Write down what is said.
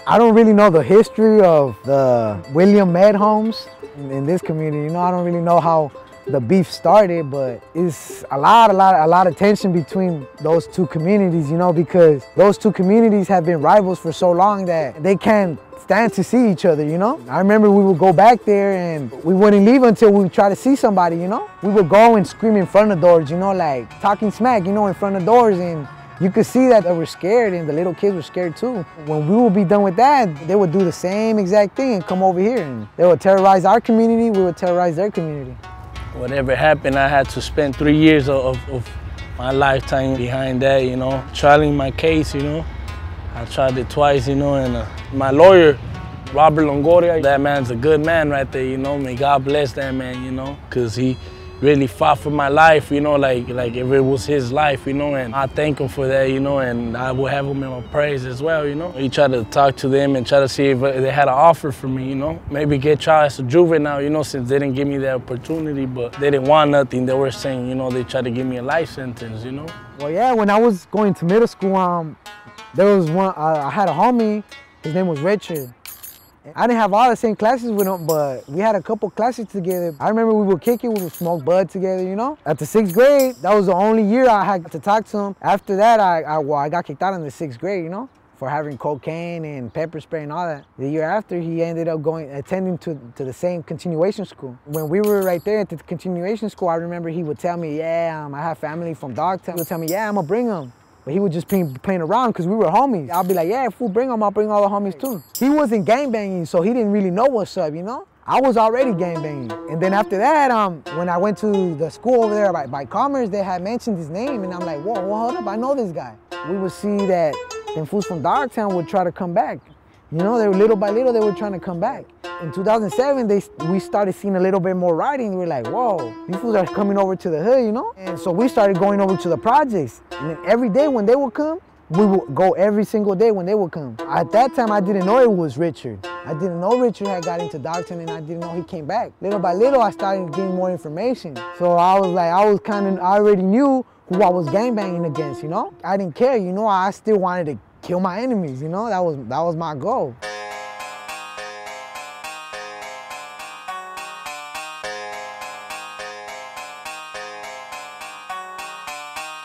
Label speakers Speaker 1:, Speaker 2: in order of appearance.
Speaker 1: I don't really know the history of the William Med homes in this community. You know, I don't really know how the beef started, but it's a lot of tension between those two communities, you know, because those two communities have been rivals for so long that they can't stand to see each other, you know. I remember we would go back there and we wouldn't leave until we would try to see somebody, you know. We would go and scream in front of doors, you know, like talking smack, you know, in front of doors, and you could see that they were scared and the little kids were scared too. When we would be done with that, they would do the same exact thing and come over here and they would terrorize our community, we would terrorize their community.
Speaker 2: Whatever happened, I had to spend 3 years of my lifetime behind that, you know, trialing my case, you know. I tried it twice, you know, and my lawyer, Robert Longoria, that man's a good man right there, you know. May God bless that man, you know, because he really fought for my life, you know, like if it was his life, you know, and I thank him for that, you know, and I will have him in my prayers as well, you know. He tried to talk to them and try to see if they had an offer for me, you know. Maybe get tried as a juvenile, you know, since they didn't give me that opportunity, but they didn't want nothing. They were saying, you know, they tried to give me a life sentence, you know.
Speaker 1: Well, yeah, when I was going to middle school, there was one, I had a homie, his name was Richard. I didn't have all the same classes with him, but we had a couple classes together. I remember we would kick it, we would smoke bud together, you know? At the 6th grade, that was the only year I had to talk to him. After that, I got kicked out in the 6th grade, you know? For having cocaine and pepper spray and all that. The year after, he ended up attending to the same continuation school. When we were right there at the continuation school, I remember he would tell me, yeah, I have family from Dogtown. He would tell me, yeah, I'm gonna bring them. But he would just be playing around because we were homies. I'll be like, yeah, fool, bring them, I'll bring all the homies too. He wasn't gangbanging, so he didn't really know what's up, you know? I was already gangbanging. And then after that, when I went to the school over there by Commerce, they had mentioned his name, and I'm like, whoa, hold up, I know this guy. We would see that them fools from Dogtown would try to come back. You know, they were little by little, they were trying to come back. In 2007, we started seeing a little bit more writing. We were like, whoa, these fools are coming over to the hood, you know? And so we started going over to the projects. And then every day when they would come, we would go every single day when they would come. At that time, I didn't know it was Richard. I didn't know Richard had got into Dogtown, and I didn't know he came back. Little by little, I started getting more information. So I already knew who I was gangbanging against, you know? I didn't care, you know? I still wanted to kill my enemies, you know? That was my goal.